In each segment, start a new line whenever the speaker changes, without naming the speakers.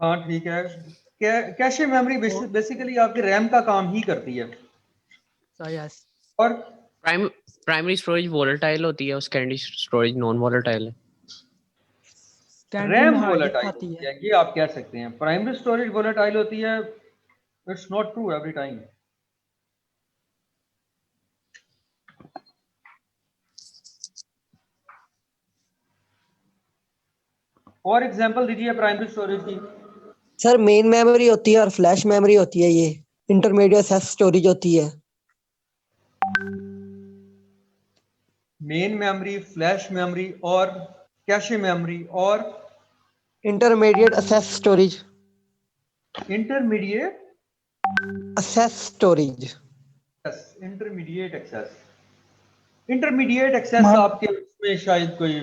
हाँ ठीक है। कैशे मेमोरी बेसिकली आपके रैम का काम ही करती है।
So yes.
और
प्राइमरी स्टोरेज वोलेटाइल होती है और सेकेंडरी स्टोरेज नॉन वोलेटाइल है।
सेकेंडरी
रैम
में हार्ड डिस्क
वोलेटाइल
आती
होती
है।
है, ये आप कह सकते हैं। प्राइमरी स्टोरेज वोलेटाइल होती है। It's not true every time. और एग्जांपल दीजिए प्राइमरी स्टोरेज की।
सर मेन मेमोरी होती है और फ्लैश मेमोरी होती है, ये इंटरमीडिएट एक्सेस स्टोरेज होती है।
मेन मेमोरी, फ्लैश मेमोरी और कैशे मेमोरी और
intermediate access storage.
Intermediate
access storage.
Intermediate access. Intermediate access आपके उसमें शायद कोई।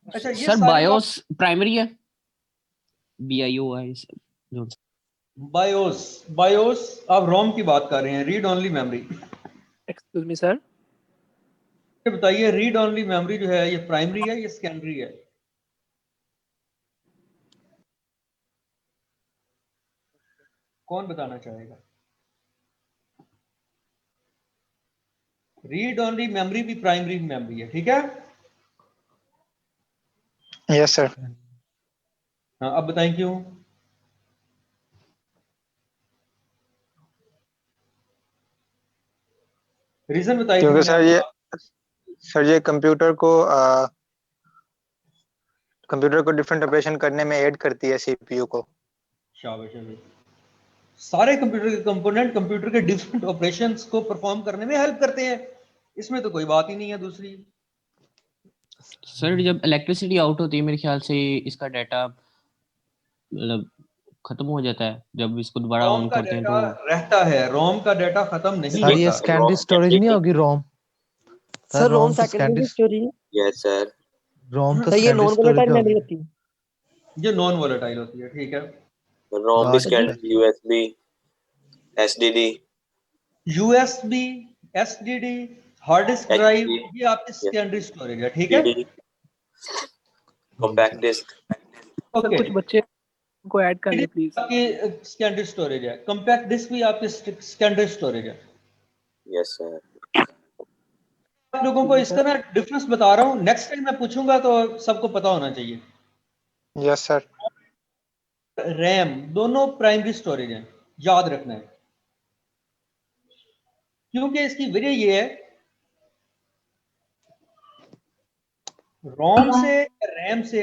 अच्छा ये
सर
सारी
बायोस प्राइमरी है, BIOS जो
बायोस। बायोस आप रोम की बात कर रहे हैं, read only memory.
Excuse me sir.
ये बताइए रीड ओनली मेमोरी जो है ये प्राइमरी है या सेकेंडरी है? कौन बताना चाहेगा? रीड ओनली मेमोरी भी प्राइमरी मेमोरी है, ठीक है।
Yes sir.
हाँ अब बताएं क्यों। रीजन बताइए
क्योंकि
किसी ने।
सर ये कंप्यूटर को डिफरेंट ऑपरेशन करने में ऐड करती है CPU को।
शाबाश शाबाश। सारे कंप्यूटर के कंपोनेंट कंप्यूटर के डिफरेंट ऑपरेशंस को परफॉर्म करने में हेल्प करते हैं, इसमें तो कोई बात ही नहीं है दूसरी।
सर जब इलेक्ट्रिसिटी आउट होती है मेरे ख्याल से इसका डाटा मतलब खत्म हो जाता है, जब इसको दोबारा
रोम
ऑन
का
करते हैं
डाटा
तो।
रहता है, रोम का डाटा खत्म नहीं
सर ये
होता।
सेकेंडरी स्टोरेज नहीं होगी रोम?
सर रोम
रोम तो
secondary storage.
Yes sir.
ROM तो
सर ये
secondary
non
storage
volatile memory
होगी।
होती है।
ये नॉन वोलेटाइल होती है, ठीक है।
रोम भी
logic
secondary, USB, SDD,
USB, SDD, hard disk drive,
HDD,
ये आपकी सेकेंडरी स्टोरेज है, ठीक है।
DD, compact disk.
Sir
okay
कुछ बच्चे को ऐड कर ले प्लीज।
आपकी सेकेंडरी स्टोरेज है। कंपैक्ट डिस्क भी आपकी सेकेंडरी स्टोरेज है।
Yes sir.
आप लोगों को इसका ना डिफरेंस बता रहा हूँ, नेक्स्ट टाइम मैं पूछूंगा तो सबको पता होना चाहिए।
Yes sir.
रैम दोनों प्राइमरी स्टोरेज हैं, याद रखना है। क्योंकि इसकी वजह ये है, रोम से रैम से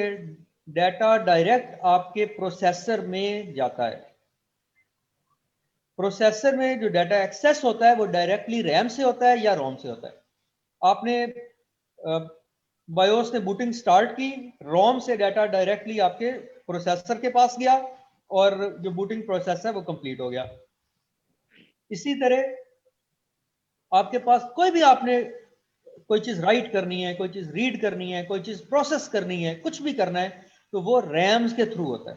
डाटा डायरेक्ट आपके प्रोसेसर में जाता है। प्रोसेसर में जो डाटा एक्सेस होता है वो डायरेक्टली रैम से होता है या रोम से होता है। आपने बायोस ने बूटिंग स्टार्ट की, रोम से डाटा डायरेक्टली आपके प्रोसेसर के पास गया और जो बूटिंग प्रोसेस है वो कंप्लीट हो गया। इसी तरह आपके पास कोई भी आपने कोई चीज राइट करनी है, कोई चीज रीड करनी है, कोई चीज प्रोसेस करनी है, कुछ भी करना है तो वो रैम्स के थ्रू होता है।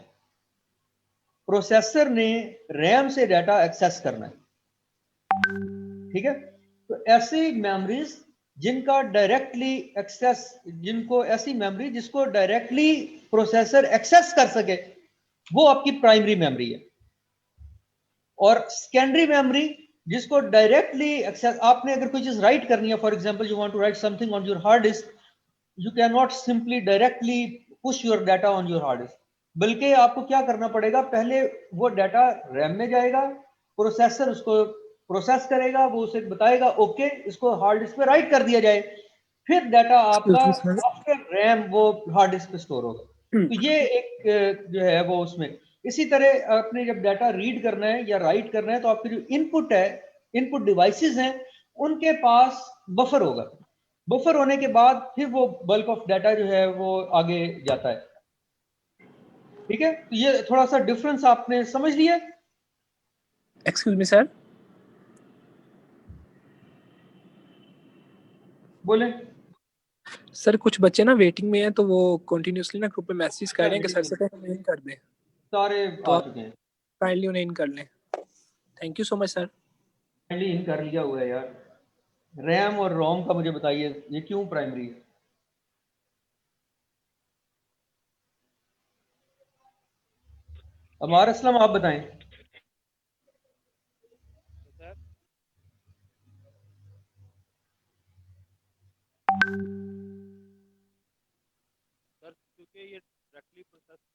प्रोसेसर ने रैम से डाटा एक्सेस करना है, ठीक है। तो ऐसी मेमोरीज जिनका डायरेक्टली एक्सेस, जिनको ऐसी मेमोरी जिसको डायरेक्टली प्रोसेसर एक्सेस कर सके, वो आपकी प्राइमरी मेमोरी है। और सेकेंडरी मेमोरी जिसको डायरेक्टली एक्सेस, आपने अगर कोई चीज राइट करनी है, for example you want to write something on your hard disk, you can not simply directly push your data on your hard disk, बल्कि आपको क्या करना पड़ेगा, पहले वो डाटा रैम में जाएगा, प्रोसेसर उसको प्रोसेस करेगा, वो उसे बताएगा ओके इसको हार्ड डिस्क पे राइट कर दिया जाए, फिर डाटा आपका
excuse me sir.
After RAM वो हार्ड डिस्क पे स्टोर होगा। तो ये एक जो है वो उसमें। इसी तरह आपने जब डाटा रीड करना है या राइट करना है तो आपके जो इनपुट है, इनपुट डिवाइसेस हैं, उनके पास बफर होगा। बफर होने के बाद फिर वो बल्क ऑफ डाटा जो है वो आगे जाता है, ठीक है। तो ये थोड़ा सा डिफरेंस आपने समझ लिया।
Excuse me sir.
बोले
सर कुछ बच्चे ना वेटिंग में हैं तो वो कंटिन्यूअसली ना ग्रुप पे मैसेज कर रहे हैं कि सर से हमें इन कर दें,
सारे
तो
आ
आप
चुके हैं।
काइंडली उन्हें इन कर लें। Thank you so much sir.
पहले इन कर लिया हुआ है यार। रैम और रोम का मुझे बताइए ये क्यों प्राइमरी है? अमार असलम आप बताएं।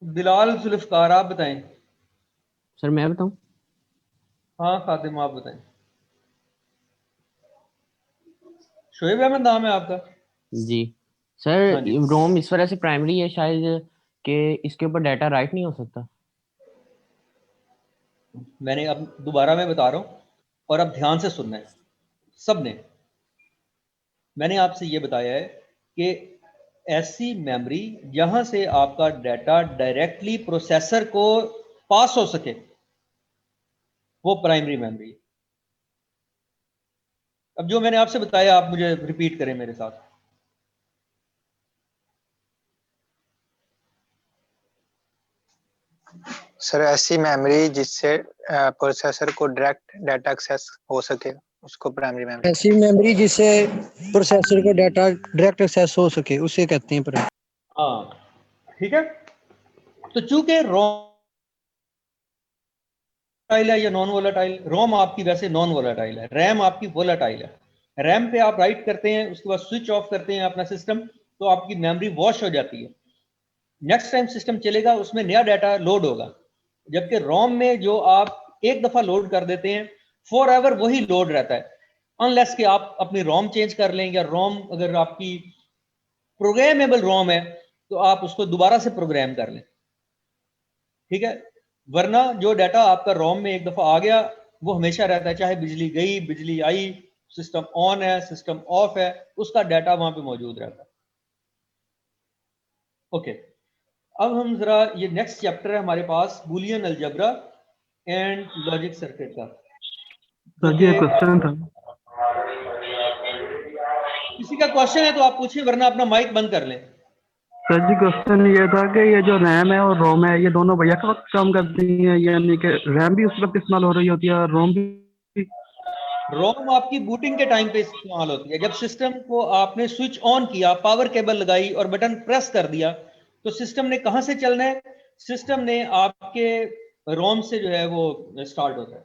बिलाल जुल्फकार आप बताएं।
सर मैं बताऊं?
हाँ खातिम आप बताएं। शोएब अहमद नाम है आपका?
जी सर,
हाँ जी।
रोम इस वजह से प्राइमरी है शायद कि इसके ऊपर डाटा राइट नहीं हो सकता।
मैंने अब दोबारा मैं बता रहा हूँ और अब ध्यान से सुनना है सब ने। मैंने आपसे ये बताया है कि ऐसी मेमोरी जहां से आपका डाटा डायरेक्टली प्रोसेसर को पास हो सके वो प्राइमरी मेमोरी है। अब जो मैंने आपसे बताया आप मुझे रिपीट करें मेरे साथ।
सर ऐसी मेमोरी जिससे प्रोसेसर को डायरेक्ट डाटा एक्सेस हो सके उसको प्राइमरी मेमोरी।
ऐसी मेमोरी जिससे प्रोसेसर को डाटा डायरेक्ट एक्सेस हो सके उसे कहते हैं प्राइमरी।
हाँ ठीक है। तो चूंकि वोलाटाइल है या नॉन वोलाटाइल, रोम आपकी वैसे नॉन वोलाटाइल है, रैम आपकी वोलाटाइल है। रैम पे आप राइट करते हैं, उसके बाद स्विच ऑफ करते हैं अपना सिस्टम, तो आपकी मेमोरी वॉश हो जाती है। नेक्स्ट टाइम सिस्टम चलेगा उसमें नया डाटा लोड होगा। जबकि रोम में जो आप एक दफा लोड कर देते हैं फॉर एवर वही लोड रहता है, अनलेस कि आप अपनी रोम चेंज कर लें, या रोम अगर आपकी प्रोग्रामेबल रोम है तो आप उसको दोबारा से प्रोग्राम कर लें, ठीक है। वरना जो डाटा आपका रोम में एक दफा आ गया वो हमेशा रहता है, चाहे बिजली गई बिजली आई, सिस्टम ऑन है सिस्टम ऑफ है, उसका डाटा वहां पे मौजूद रहता है। ओके, अब हम जरा ये नेक्स्ट चैप्टर है हमारे पास Boolean algebra and logic circuit का।
सर जी एक क्वेश्चन था।
किसी का क्वेश्चन है तो आप पूछिए, वरना अपना माइक बंद कर लें।
सर जी क्वेश्चन ये था कि ये जो रैम है और रोम है ये दोनों भैया के वक्त काम करती हैं, यानी कि रैम भी उस वक्त इस्तेमाल हो रही होती है और रोम भी?
रोम आपकी बूटिंग के टाइम पे इस्तेमाल होती है। जब सिस्टम को आपने स्विच ऑन किया, पावर केबल लगाई और बटन प्रेस कर दिया, तो सिस्टम ने कहां से चलना है? सिस्टम ने आपके रोम से जो है वो स्टार्ट होता है।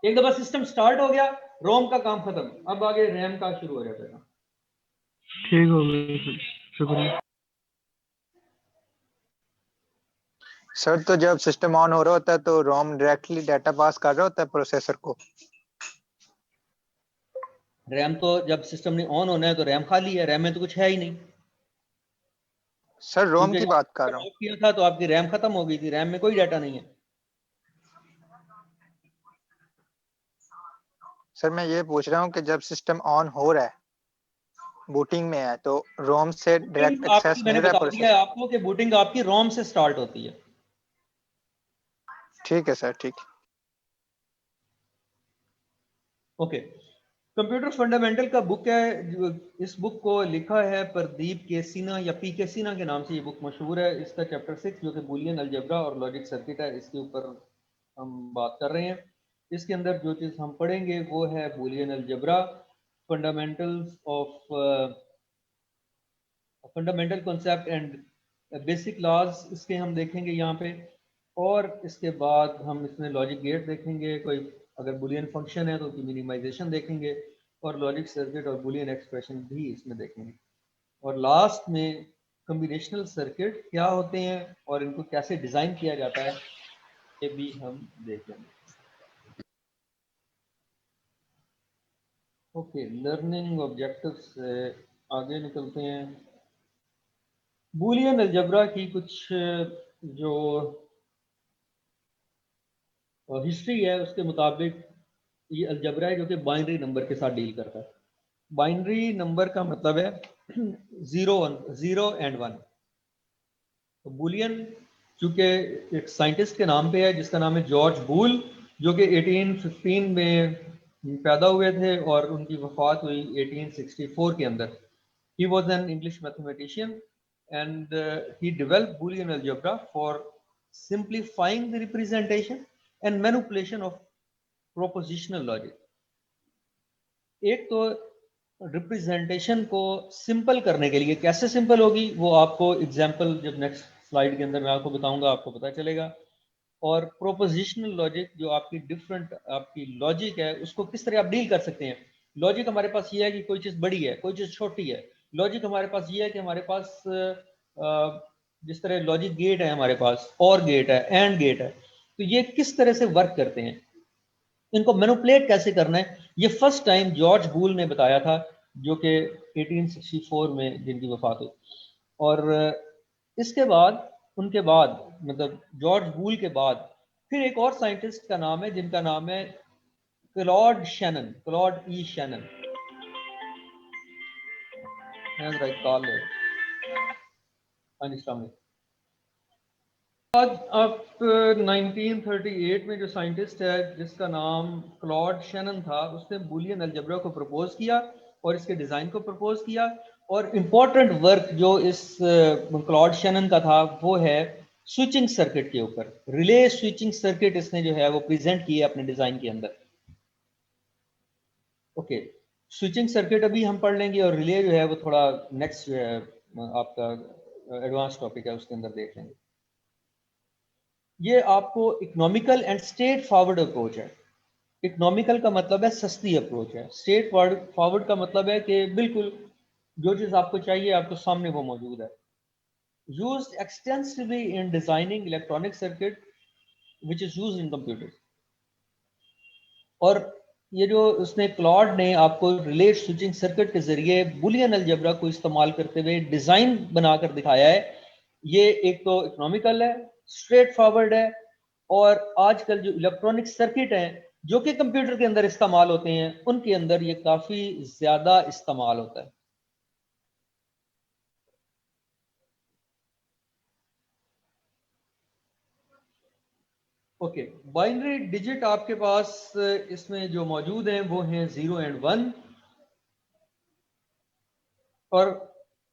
एक दफा सिस्टम स्टार्ट हो गया, रोम का काम खत्म, अब आगे रैम का शुरू हो जाता है।
ठीक हो गया सर, शुक्रिया।
सर तो जब सिस्टम ऑन हो रहा होता है तो रोम डायरेक्टली डाटा पास कर रहा होता है प्रोसेसर को।
रैम तो जब सिस्टम ने ऑन होना है तो रैम खाली है, रैम में तो कुछ है ही नहीं।
सर रोम
क्योंकि
की
जब
बात कर रहा हूँ।
ऑफ किया था तो आपकी रैम खत्म हो गई थी, रैम में कोई डाटा नहीं है।
सर मैं ये पूछ रहा हूँ कि जब सिस्टम ऑन हो रहा है, बूटिंग में है, तो रोम से डायरेक्ट
बूटिंग
एक्सेस
आपकी
मिल
मैंने
रहा है
बता दिया है
प्रोसेसर।
आपको कि बूटिंग आपकी रोम से स्टार्ट होती है।
ठीक है सर, ठीक।
ओके, कंप्यूटर फंडामेंटल का बुक है, इस बुक को लिखा है प्रदीप के सिन्हा या पी के सिन्हा के नाम से ये बुक मशहूर है। इसका चैप्टर 6 जो कि बूलियन अलजेब्रा और लॉजिक सर्किट है, इसके ऊपर हम बात कर रहे हैं। इसके अंदर जो चीज़ हम पढ़ेंगे वो है Boolean algebra, fundamentals of fundamental concept and basic laws, इसके हम देखेंगे यहाँ पे। और इसके बाद हम इसमें लॉजिक गेट देखेंगे, कोई अगर बुलियन फंक्शन है तो उसकी मिनिमाइजेशन देखेंगे, और लॉजिक सर्किट और बुलियन एक्सप्रेशन भी इसमें देखेंगे। और लास्ट में कम्बिनेशनल सर्किट क्या होते हैं और इनको कैसे डिज़ाइन किया जाता है ये भी हम देखेंगे। ओके, लर्निंग ऑब्जेक्टिव्स से आगे निकलते हैं। बूलियन अलजेब्रा की कुछ जो हिस्ट्री है उसके मुताबिक ये अलजेब्रा है जो कि बाइनरी नंबर के साथ डील करता है। बाइनरी नंबर का मतलब है जीरो एंड वन। तो बूलियन चूंकि एक साइंटिस्ट के नाम पे है जिसका नाम है जॉर्ज बूल, जो कि 1815 में पैदा हुए थे और उनकी वफात हुई 1864 के अंदर। He was an English mathematician and he developed Boolean algebra for simplifying the representation and manipulation of propositional logic। एक तो रिप्रेजेंटेशन को सिंपल करने के लिए, कैसे सिंपल होगी वो आपको एग्जाम्पल जब नेक्स्ट स्लाइड के अंदर मैं आपको बताऊंगा, आपको पता चलेगा। और प्रोपोजिशनल लॉजिक जो आपकी डिफरेंट आपकी लॉजिक है उसको किस तरह आप डील कर सकते हैं। लॉजिक हमारे पास ये है कि कोई चीज़ बड़ी है, कोई चीज़ छोटी है। लॉजिक हमारे पास ये है कि हमारे पास जिस तरह लॉजिक गेट है हमारे पास, और गेट है, एंड गेट है, तो ये किस तरह से वर्क करते हैं, इनको मैनिपुलेट कैसे करना है, ये फर्स्ट टाइम जॉर्ज बूल ने बताया था, जो कि 1864 में जिनकी वफात हुई। और इसके बाद उनके बाद मतलब जॉर्ज बूल के बाद फिर एक और साइंटिस्ट का नाम है जिनका नाम है Claude Shannon, Claude E Shannon, as I call it. आज आप 1938 में जो साइंटिस्ट है जिसका नाम क्लॉड शैनन था, उसने बूलियन अलजेब्रा को प्रपोज किया और इसके डिज़ाइन को प्रपोज किया। और इम्पोर्टेंट वर्क जो इस क्लॉड शैनन का था वो है स्विचिंग सर्किट के ऊपर। रिले स्विचिंग सर्किट इसने जो है वो प्रेजेंट किया अपने डिज़ाइन के अंदर। ओके, स्विचिंग सर्किट अभी हम पढ़ लेंगे और रिले जो है वो थोड़ा नेक्स्ट जो है आपका एडवांस टॉपिक है उसके अंदर देख लेंगे। ये आपको economical and straight forward approach है। इकोनॉमिकल का मतलब है सस्ती अप्रोच है, स्ट्रेट फॉरवर्ड का मतलब है कि बिल्कुल जो चीज़ आपको चाहिए आपको सामने वो मौजूद है। Used extensively in designing electronic circuit which is used in computers. और ये जो उसने क्लॉड ने आपको रिले स्विचिंग सर्किट के जरिए बुलियन अलजेब्रा को इस्तेमाल करते हुए डिजाइन बनाकर दिखाया है, ये एक तो इकोनॉमिकल है, स्ट्रेट फॉरवर्ड है, और आजकल जो इलेक्ट्रॉनिक सर्किट हैं जो कि कंप्यूटर के अंदर इस्तेमाल होते हैं उनके अंदर ये काफी ज्यादा इस्तेमाल होता है। ओके, बाइनरी डिजिट आपके पास इसमें जो मौजूद हैं वो हैं 0 एंड 1। और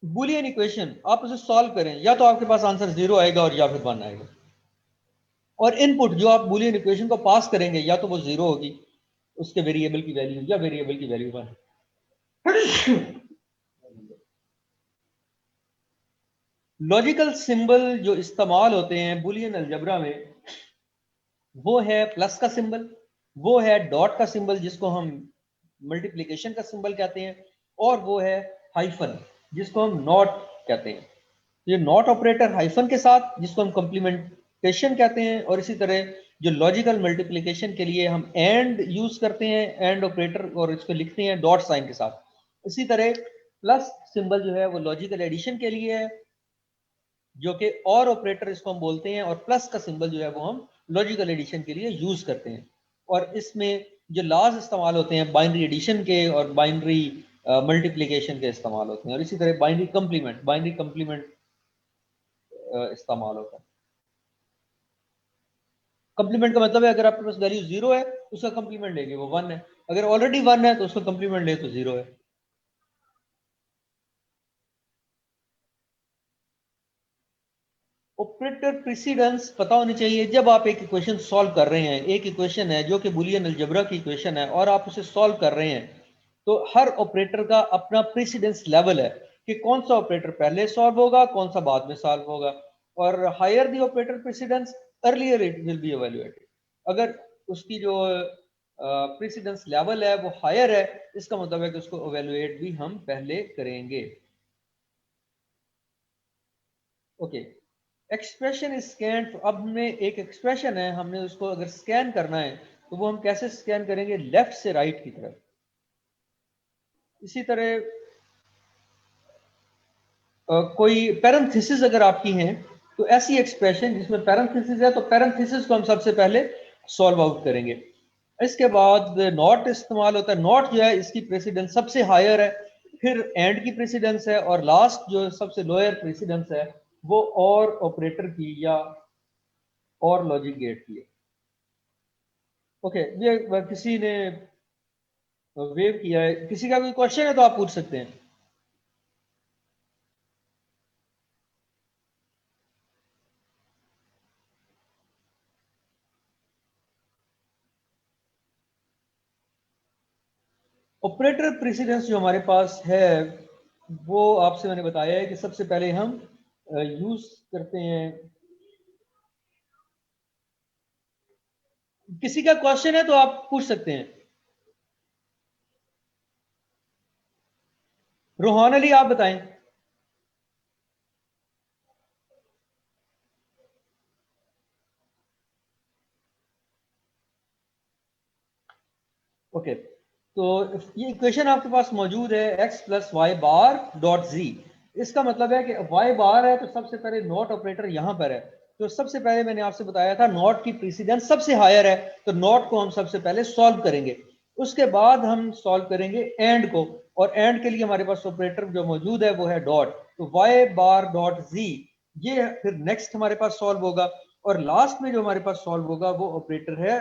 बुलियन इक्वेशन आप उसे सॉल्व करें, या तो आपके पास आंसर 0 आएगा और या फिर 1 आएगा। और इनपुट जो आप बुलियन इक्वेशन को पास करेंगे या तो वो 0 होगी, उसके वेरिएबल की वैल्यू, या वेरिएबल की वैल्यू 1। लॉजिकल सिंबल जो इस्तेमाल होते हैं बुलियन अलजेब्रा में वो है प्लस का सिंबल, वो है डॉट का सिंबल जिसको हम मल्टीप्लिकेशन का सिंबल कहते हैं, और वो है हाइफन जिसको हम नॉट कहते हैं। ये नॉट ऑपरेटर हाइफन के साथ जिसको हम कॉम्प्लीमेंटेशन कहते हैं, और इसी तरह जो लॉजिकल मल्टीप्लिकेशन के लिए हम एंड यूज करते हैं, एंड ऑपरेटर, और इसको लिखते हैं डॉट साइन के साथ। इसी तरह प्लस सिंबल जो है वो लॉजिकल एडिशन के लिए है, जो कि और ऑपरेटर इसको हम बोलते हैं, और प्लस का सिंबल जो है वो हम लॉजिकल एडिशन के लिए यूज करते हैं। और इसमें जो लॉज इस्तेमाल होते हैं बाइनरी एडिशन के और बाइनरी मल्टीप्लिकेशन के इस्तेमाल होते हैं, और इसी तरह बाइनरी कंप्लीमेंट इस्तेमाल होता है। कंप्लीमेंट का मतलब है अगर आपके पास वैल्यू 0 है उसका कंप्लीमेंट लेंगे वो 1 है, अगर ऑलरेडी 1 है तो उसका कंप्लीमेंट ले तो 0 है। ऑपरेटर प्रेसिडेंस पता होनी चाहिए। जब आप एक इक्वेशन सॉल्व कर रहे हैं, एक इक्वेशन है जो कि बुलियन अलजेब्रा की इक्वेशन है और आप उसे सॉल्व कर रहे हैं, तो हर ऑपरेटर का अपना प्रेसिडेंस लेवल है कि कौन सा ऑपरेटर पहले सॉल्व होगा, कौन सा बाद में सॉल्व होगा। और higher the operator precedence earlier it will be evaluated. अगर उसकी जो प्रेसिडेंस लेवल है वो हायर है, इसका मतलब है कि उसको इवैल्यूएट भी हम पहले करेंगे। Okay, expression scan. अब हमने एक एक्सप्रेशन है, हमने उसको अगर स्कैन करना है तो वो हम कैसे स्कैन करेंगे, लेफ्ट से राइट की तरफ। इसी तरह कोई पैरेंथेसिस अगर आपकी है तो ऐसी एक्सप्रेशन जिसमें पैरेंथेसिस है तो पैरेंथेसिस को हम सबसे पहले सॉल्व आउट करेंगे। इसके बाद नॉट इस्तेमाल होता है। नॉट जो है इसकी प्रेसिडेंस सबसे हायर है, फिर एंड की प्रेसिडेंस है, और लास्ट जो सबसे लोअर प्रेसिडेंस है वो और ऑपरेटर की या और लॉजिक गेट की है। ओके, ये किसी ने वेव किया है, किसी का कोई क्वेश्चन है तो आप पूछ सकते हैं। ऑपरेटर प्रेसिडेंस जो हमारे पास है वो आपसे मैंने बताया है कि सबसे पहले हम यूज करते हैं। किसी का क्वेश्चन है तो आप पूछ सकते हैं। रोहान अली आप बताएं। ओके, तो ये इक्वेशन आपके पास मौजूद है x plus y bar dot z. इसका मतलब है कि y बार है तो सबसे पहले नॉट ऑपरेटर यहां पर है, तो सबसे पहले मैंने आपसे बताया था नॉट की प्रीसिडेंस सबसे हायर है, तो नॉट को हम सबसे पहले सॉल्व करेंगे, उसके बाद हम सॉल्व करेंगे एंड को, और एंड के लिए हमारे पास ऑपरेटर जो मौजूद है वो है डॉट, तो y बार डॉट जी, ये फिर नेक्स्ट हमारे पास सॉल्व होगा, और लास्ट में जो हमारे पास सॉल्व होगा वो ऑपरेटर है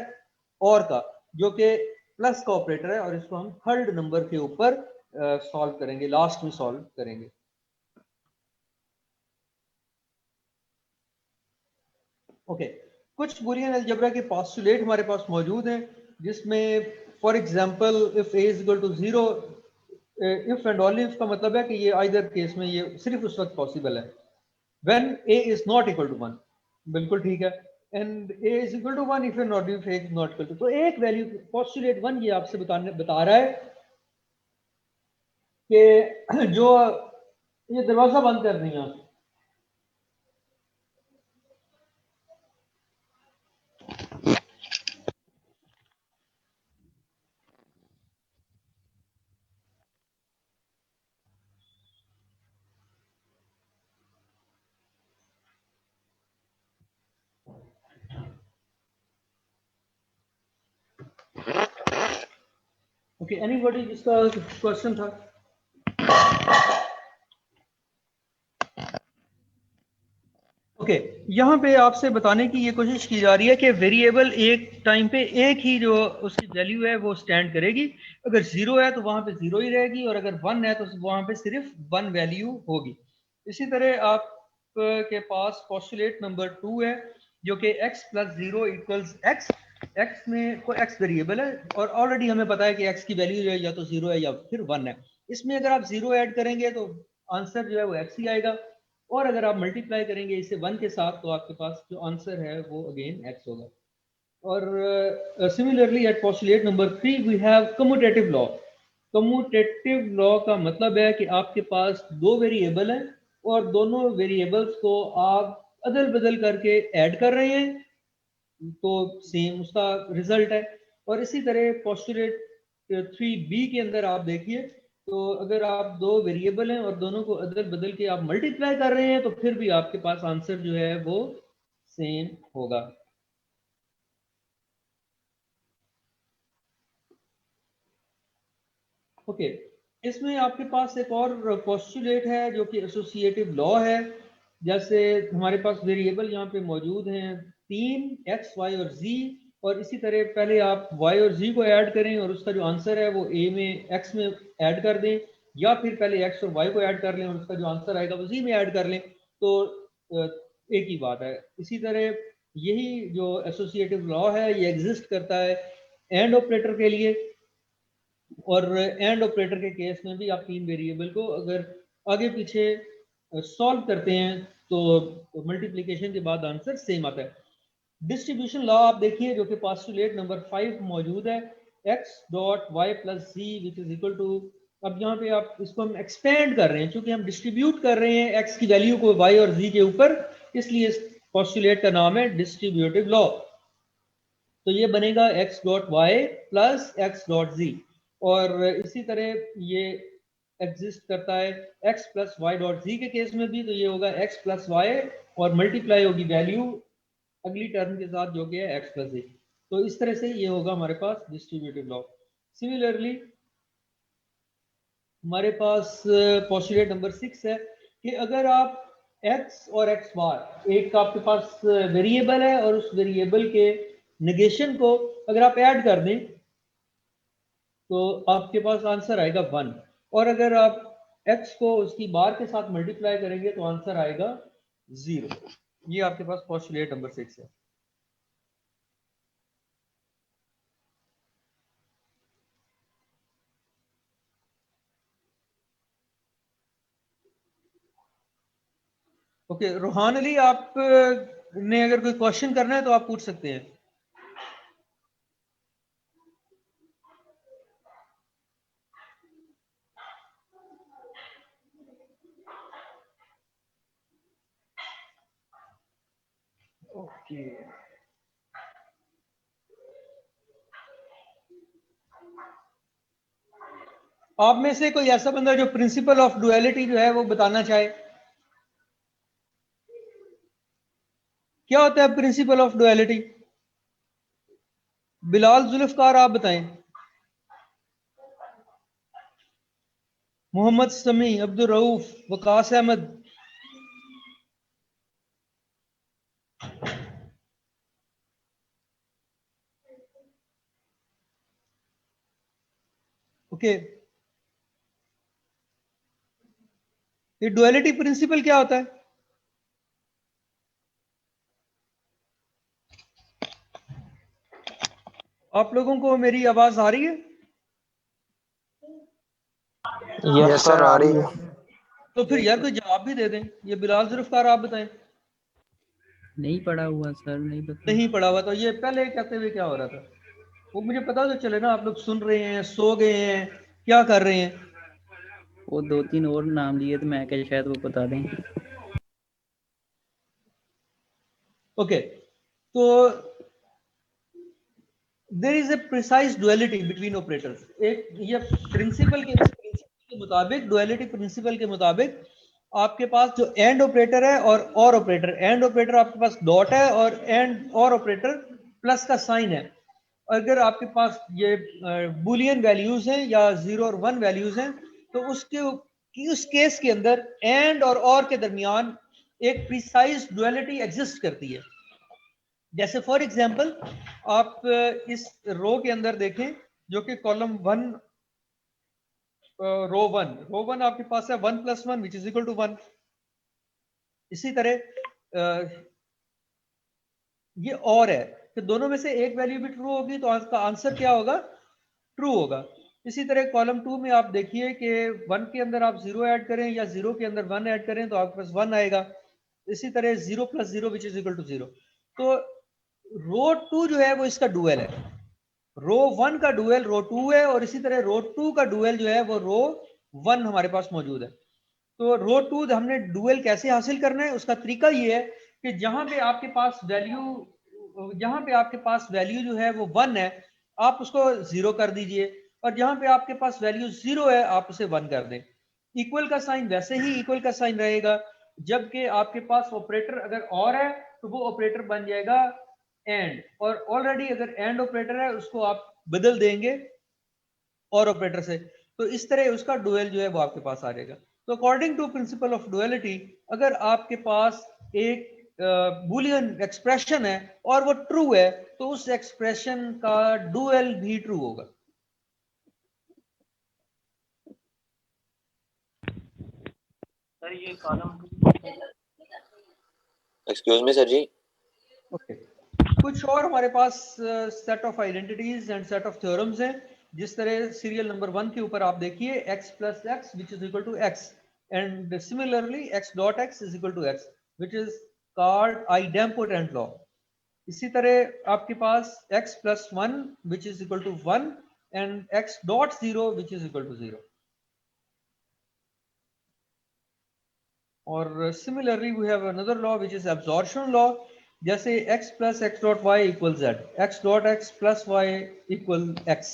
और का, जो कि प्लस का ऑपरेटर है, और इसको हम थर्ड नंबर के ऊपर सॉल्व करेंगे, लास्ट में सॉल्व करेंगे। ओके, कुछ बुलियन अलजेब्रा के पोस्टुलेट हमारे पास मौजूद हैं, जिसमें for example if a is equal to 0, if and only if का मतलब है कि ये आइदर केस में ये सिर्फ उस वक्त पॉसिबल है when a is not equal to 1, बिल्कुल ठीक है, and a is equal to 1 if and not if a is not equal to, तो एक वैल्यू पोस्टुलेट 1 ये आपसे बता रहा है कि जो ये दरवाजा बंद कर दें आप। ओके, एनीबॉडी जिसका क्वेश्चन था? ओके, यहाँ पे आपसे बताने की ये कोशिश की जा रही है कि वेरिएबल एक टाइम पे एक ही जो उसकी वैल्यू है वो स्टैंड करेगी, अगर जीरो है तो वहां पे जीरो ही रहेगी, और अगर वन है तो वहां पे सिर्फ वन वैल्यू होगी। इसी तरह आप के पास पोस्टुलेट नंबर 2 है, जो कि x plus zero equals x, x में कोई x वेरिएबल है और ऑलरेडी हमें पता है कि x की वैल्यू जो है या तो जीरो है या फिर वन है, इसमें अगर आप जीरो ऐड करेंगे तो आंसर जो है वो x ही आएगा, और अगर आप मल्टीप्लाई करेंगे इसे 1 के साथ तो आपके पास जो आंसर है वो अगेन x होगा। और similarly at postulate number 3 we have commutative law. Commutative law का मतलब है कि आपके पास दो वेरिएबल हैं और दोनों वेरिएबल्स को आप अदल बदल करके ऐड कर रहे हैं, तो सेम उसका रिजल्ट है। और इसी तरह पोस्टुलेट 3b के अंदर आप देखिए, तो अगर आप दो वेरिएबल हैं और दोनों को अदल बदल के आप मल्टीप्लाई कर रहे हैं तो फिर भी आपके पास आंसर जो है वो सेम होगा। ओके, इसमें आपके पास एक और पोस्टुलेट है जो कि एसोसिएटिव लॉ है। जैसे हमारे पास वेरिएबल यहाँ पे मौजूद हैं 3 x y और z, और इसी तरह पहले आप y और z को ऐड करें और उसका जो आंसर है वो a में x में ऐड कर दें, या फिर पहले x और y को ऐड कर लें और उसका जो आंसर आएगा वो z में ऐड कर लें, तो एक ही बात है। इसी तरह यही जो एसोसिएटिव लॉ है ये एग्जिस्ट करता है एंड ऑपरेटर के लिए, और एंड ऑपरेटर के केस में भी आप तीन वेरिएबल को अगर आगे पीछे सॉल्व करते हैं तो मल्टीप्लिकेशन के बाद आंसर सेम आता है। डिस्ट्रीब्यूशन लॉ आप देखिए जो कि पोस्टुलेट नंबर 5 मौजूद है, x dot y plus z which is equal to, अब यहाँ पे आप इसको हम एक्सपेंड कर रहे हैं क्योंकि हम डिस्ट्रीब्यूट कर रहे हैं x की वैल्यू को y और z के ऊपर, इसलिए पोस्टुलेट का नाम है डिस्ट्रीब्यूटिव लॉ। तो ये बनेगा x dot y plus x dot z, और इसी तरह ये एग्जिस्ट करता है x plus Y dot z के केस में भी, तो ये होगा x प्लस वाई और मल्टीप्लाई होगी वैल्यू अगली टर्म के साथ जो कि है x प्लस जी, तो इस तरह से ये होगा हमारे पास डिस्ट्रीब्यूटिव लॉ। सिमिलरली हमारे पास पोस्टुलेट नंबर 6 है कि अगर आप x और x बार, एक आपके पास वेरिएबल है और उस वेरिएबल के नेगेशन को अगर आप ऐड कर दें तो आपके पास आंसर आएगा 1, और अगर आप x को उसकी बार के साथ मल्टीप्लाई करेंगे तो आंसर आएगा 0। ये आपके पास पोस्टुलेट नंबर 6 है। ओके, रूहान अली, आप ने अगर कोई क्वेश्चन करना है तो आप पूछ सकते हैं। ओके, आप में से कोई ऐसा बंदा जो प्रिंसिपल ऑफ डुअलिटी जो है वो बताना चाहे? क्या होता है principle of duality? Bilal Zulfiqar, आप बताएं। मोहम्मद समी, अब्दुल रऊफ, वकास अहमद। ओके, ये डुअलिटी प्रिंसिपल क्या होता है? आप लोगों को मेरी आवाज आ रही है?
यस सर, आ रही है।
तो फिर यार कोई जवाब भी दे दें। ये बिलाल जुल्फकार, आप बताएं।
नहीं पढ़ा हुआ सर, नहीं पता।
नहीं पढ़ा हुआ, तो ये पहले कहते हुए क्या हो रहा था? वो मुझे पता तो चले ना, आप लोग सुन रहे हैं, सो गए हैं, क्या कर रहे हैं?
वो 2-3 और नाम लिए थे, मैं क्या शायद वो बता दें।
ओके, तो there is a precise duality between operators. एक ये प्रिंसिपल के मुताबिक, डुअलिटी प्रिंसिपल के मुताबिक आपके पास जो एंड ऑपरेटर है और ऑपरेटर, एंड ऑपरेटर आपके पास डॉट है और एंड और ऑपरेटर प्लस का साइन है। अगर आपके पास ये बुलियन वैल्यूज हैं या 0 और 1 वैल्यूज हैं, तो उस केस के अंदर एंड और के दरमियान एक प्रिसाइज डुअलिटी एग्जिस्ट करती है। जैसे फॉर एग्जांपल आप इस रो के अंदर देखें, जो कि कॉलम 1, रो वन आपके पास है 1 + 1 विच इज इक्वल टू 1। इसी तरह ये और है कि दोनों में से एक वैल्यू भी ट्रू होगी तो आपका आंसर क्या होगा? ट्रू होगा। इसी तरह कॉलम 2 में आप देखिए कि 1 के अंदर आप 0 ऐड करें या 0 के अंदर 1 ऐड करें तो आपके पास 1 आएगा। इसी तरह 0 + 0 विच इज इक्वल टू 0। तो रो 2 जो है वो इसका डुअल है। रो 1 का डुअल रो 2 है, और इसी तरह रो 2 का डुअल जो है वो रो 1 हमारे पास मौजूद है। तो रो 2 हमने डुअल कैसे हासिल करना है, उसका तरीका ये है कि जहां पे आपके पास वैल्यू जो है वो 1 है, आप उसको 0 कर दीजिए, और जहां पे आपके पास वैल्यू 0 है आप उसे 1 कर दें। इक्वल का साइन वैसे ही इक्वल का साइन रहेगा, जबकि आपके पास ऑपरेटर अगर और है तो वो ऑपरेटर बन जाएगा एंड, और ऑलरेडी अगर एंड ऑपरेटर है उसको आप बदल देंगे और ऑपरेटर से, तो इस तरह उसका डुअल जो है वो आपके पास आ जाएगा। तो according to principle of duality, अगर आपके पास एक बुलियन एक्सप्रेशन है और वो ट्रू है, तो उस एक्सप्रेशन का डुअल भी ट्रू होगा।
सर ये कॉलम
एक्सक्यूज मी सर जी।
ओके, कुछ और हमारे पास set of identities and set of theorems हैं। जिस तरह सीरियल नंबर 1 के ऊपर आप देखिए x + x which is equal to x, and similarly x dot x is equal to x which is called idempotent law. इसी तरह आपके पास x + 1 which is equal to 1 and x dot 0 which is equal to 0। और similarly we have another law which is absorption law. जैसे x + x dot y equal z, x dot x + y equal x।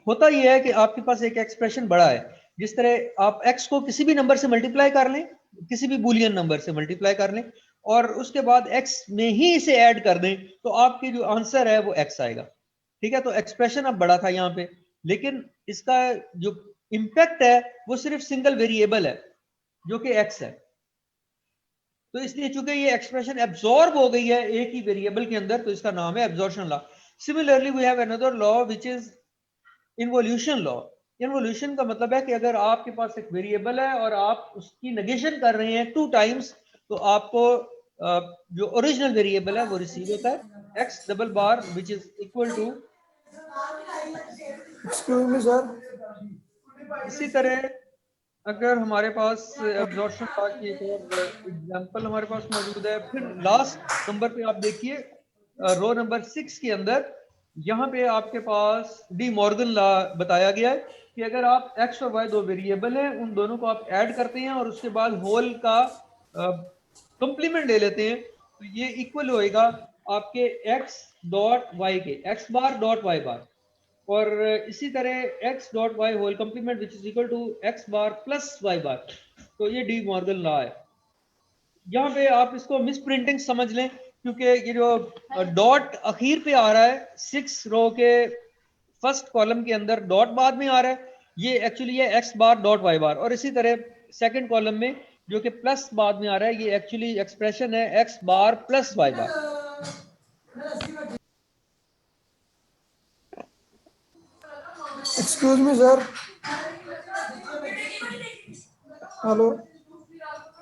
होता यह है कि आपके पास एक expression बड़ा है, जिस तरह आप x को किसी भी नंबर से मल्टीप्लाई कर लें, किसी भी बुलियन नंबर से मल्टीप्लाई कर लें, और उसके बाद x में ही इसे ऐड कर दें, तो आपकी जो आंसर है वो x आएगा। ठीक है, तो एक्सप्रेशन अब बड़ा था यहाँ पे, लेकिन इसका जो इम्पैक्ट है वो सिर्फ सिंगल वेरिएबल है जो कि x है। तो इसलिए चूंकि ये एक्सप्रेशन एब्जॉर्ब हो गई है एक ही वेरिएबल के अंदर, तो इसका नाम है absorption law. Similarly we have another law which is involution law. Involution का मतलब है कि अगर आपके पास एक वेरिएबल है और आप उसकी नेगेशन कर रहे हैं 2 टाइम्स, तो आपको जो ओरिजिनल वेरिएबल है वो रिसीव होता है x double bar which is equal to.
Excuse me sir.
इसी तरह अगर हमारे पास एब्जॉर्प्शन लॉ की एक और एग्जांपल हमारे पास मौजूद है, फिर लास्ट नंबर पे आप देखिए रो नंबर 6 के अंदर यहाँ पे आपके पास डी मॉर्गन लॉ बताया गया है कि अगर आप x और y दो वेरिएबल हैं, उन दोनों को आप ऐड करते हैं और उसके बाद होल का कंप्लीमेंट ले लेते हैं, तो ये इक्वल होएगा आपके x डॉट y के, x bar dot y bar, और इसी तरह x dot y whole complement which is equal to x bar plus y bar. तो ये डी मॉर्गन लॉ है। यहाँ पे आप इसको मिस प्रिंटिंग समझ लें, क्योंकि ये जो डॉट आखिर पे आ रहा है 6 रो के फर्स्ट कॉलम के अंदर डॉट बाद में आ रहा है, ये एक्चुअली है x bar dot y bar, और इसी तरह सेकंड कॉलम में जो कि प्लस बाद में आ रहा है, ये एक्चुअली एक्सप्रेशन है x bar plus y bar.
Excuse me sir, hello.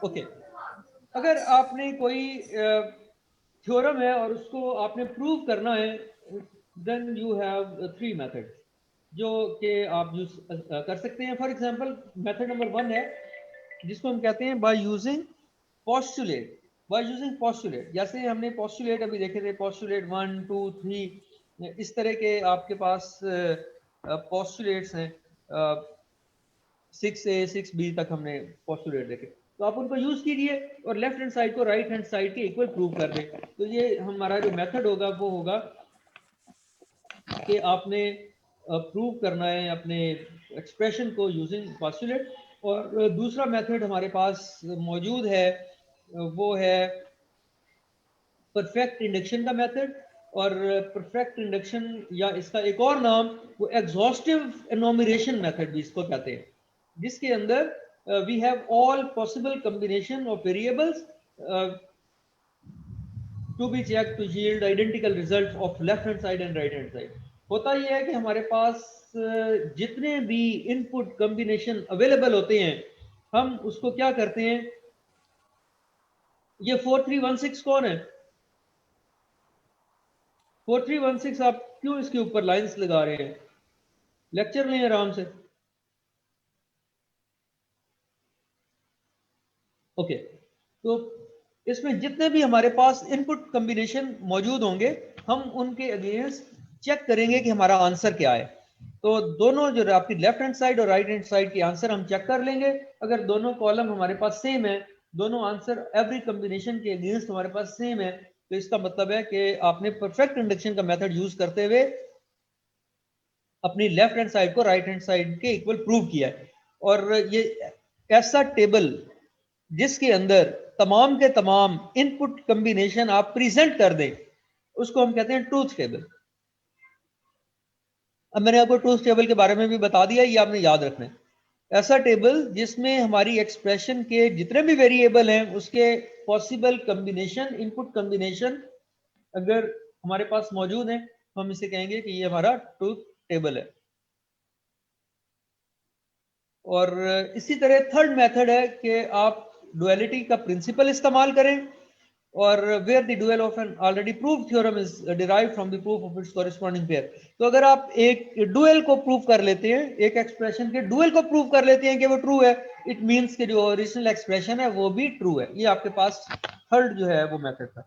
Okay, अगर आपने कोई थ्योरम है और उसको आपने प्रूव करना है, देन यू हैव 3 मेथड्स जो कि आप यूज कर सकते हैं। फॉर एग्जांपल मेथड नंबर 1 है जिसको हम कहते हैं bye using postulate. Bye using postulate, जैसे हमने पोस्टुलेट अभी देखे थे, पोस्टुलेट 1 2 3, इस तरह के आपके पास पोस्टुलेट्स हैं, 6A 6B तक हमने पोस्टुलेट देखे, तो आप उनको यूज कीजिए और लेफ्ट हैंड साइड को राइट हैंड साइड के इक्वल प्रूव कर दें। तो ये हमारा जो मेथड होगा वो होगा कि आपने प्रूव करना है अपने एक्सप्रेशन को यूजिंग पोस्टुलेट। और दूसरा मेथड हमारे पास मौजूद है, वो है परफेक्ट इंडक्शन का मेथड। और परफेक्ट इंडक्शन या इसका एक और नाम वो एग्जॉस्टिव एनोमरेशन मेथड भी इसको कहते हैं, जिसके अंदर we have all possible combination of variables to be check to yield identical result of left hand side and right hand side. होता यह है कि हमारे पास जितने भी इनपुट कॉम्बिनेशन अवेलेबल होते हैं, हम उसको क्या करते हैं, ये 4316 कौन है? 4316 आप क्यों इसके ऊपर लाइंस लगा रहे हैं? लेक्चर लें आराम से। ओके, तो इसमें जितने भी हमारे पास इनपुट कॉम्बिनेशन मौजूद होंगे, हम उनके अगेंस्ट चेक करेंगे कि हमारा आंसर क्या है। तो दोनों जो आपकी लेफ्ट हैंड साइड और राइट हैंड साइड के आंसर हम चेक कर लेंगे। अगर दोनों कॉलम हमारे पास सेम है, दोनों आंसर एवरी कॉम्बिनेशन के अगेंस्ट हमारे पास सेम है, तो इसका मतलब है कि आपने परफेक्ट इंडक्शन का मेथड यूज करते हुए अपनी लेफ्ट हैंड साइड को राइट हैंड साइड के इक्वल प्रूव किया है। और ये ऐसा टेबल जिसके अंदर तमाम के तमाम इनपुट कॉम्बिनेशन आप प्रेजेंट कर दें, उसको हम कहते हैं ट्रूथ टेबल। अब मैंने आपको ट्रूथ टेबल के बारे में भी बता दिया, ये आपने याद रखना है। ऐसा टेबल जिसमें हमारी एक्सप्रेशन के जितने भी वेरिएबल हैं उसके पॉसिबल कॉम्बिनेशन, इनपुट कॉम्बिनेशन अगर हमारे पास मौजूद है, तो हम इसे कहेंगे कि ये हमारा ट्रूथ टेबल है। और इसी तरह थर्ड मेथड है कि आप डुअलिटी का प्रिंसिपल इस्तेमाल करें, और where the dual of an already proved theorem is derived from the proof of its corresponding pair. तो अगर आप एक डुअल को प्रूव कर लेते हैं, एक एक्सप्रेशन के डुअल को प्रूव कर लेते हैं कि वो ट्रू है, इट मींस कि जो ओरिजिनल एक्सप्रेशन है वो भी ट्रू है। ये आपके पास थर्ड जो है वो मेथड था।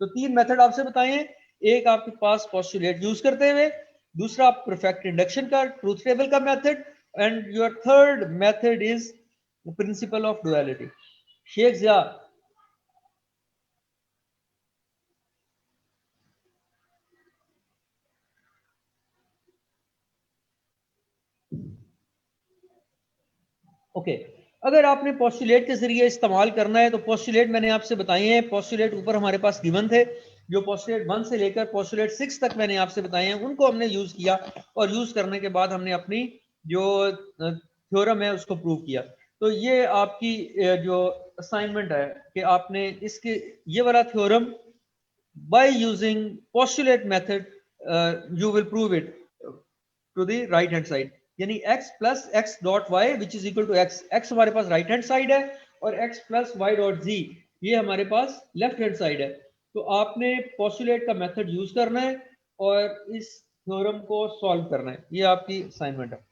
तो 3 मेथड आपसे बताए हैं, एक आपके पास पोस्टुलेट यूज करते हुए, दूसरा परफेक्ट इंडक्शन का ट्रूथ टेबल का method, and your third method is principle of duality. Sheikh Zia, okay, अगर आपने पोस्टुलेट के जरिए इस्तेमाल करना है, तो पोस्टुलेट मैंने आपसे बताए हैं। पोस्टुलेट ऊपर हमारे पास गिवन थे, जो पोस्टुलेट 1 से लेकर पोस्टुलेट 6 तक मैंने आपसे बताए हैं, उनको हमने यूज किया, और यूज करने के बाद हमने अपनी जो थ्योरम है उसको प्रूव किया। तो ये आपकी जो असाइनमेंट है कि आपने इसके ये वाला theorem by using postulate method you will prove it to the right hand side, यानी x plus x dot y which is equal to x. X हमारे पास राइट हैंड साइड है और x plus Y dot z ये हमारे पास left hand side है। तो आपने पोस्टुलेट का मेथड यूज करना है और इस थ्योरम को सॉल्व करना है। ये आपकी असाइनमेंट है।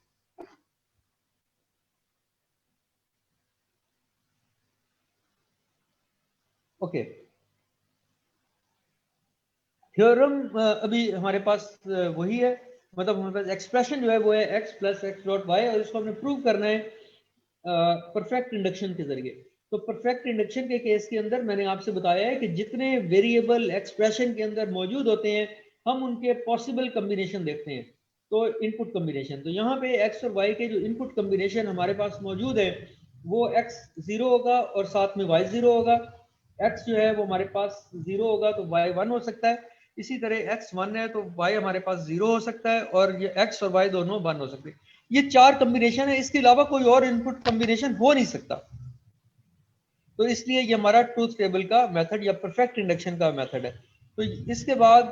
ओके, थ्योरम अभी हमारे पास वही है, मतलब हमारे पास एक्सप्रेशन जो है वो है x plus x dot y, और इसको हमने प्रूव करना है परफेक्ट इंडक्शन के जरिए। तो परफेक्ट इंडक्शन के केस के अंदर मैंने आपसे बताया है कि जितने वेरिएबल एक्सप्रेशन के अंदर मौजूद होते हैं हम उनके पॉसिबल कम्बिनेशन देखते हैं, तो इनपुट कम्बिनेशन। तो यहाँ पे x और y के जो इनपुट कम्बिनेशन हमारे पास मौजूद है वो x 0 होगा और साथ में y 0 होगा। x जो है वो हमारे पास 0 होगा तो y 1 हो सकता है, इसी तरह x 1 है तो y हमारे पास 0 हो सकता है, और ये x और y दोनों 1 हो सकते हैं। ये 4 कम्बिनेशन है, इसके अलावा कोई और इनपुट कम्बिनेशन हो नहीं सकता। तो इसलिए ये हमारा ट्रूथ टेबल का मेथड या परफेक्ट इंडक्शन का मेथड है। तो इसके बाद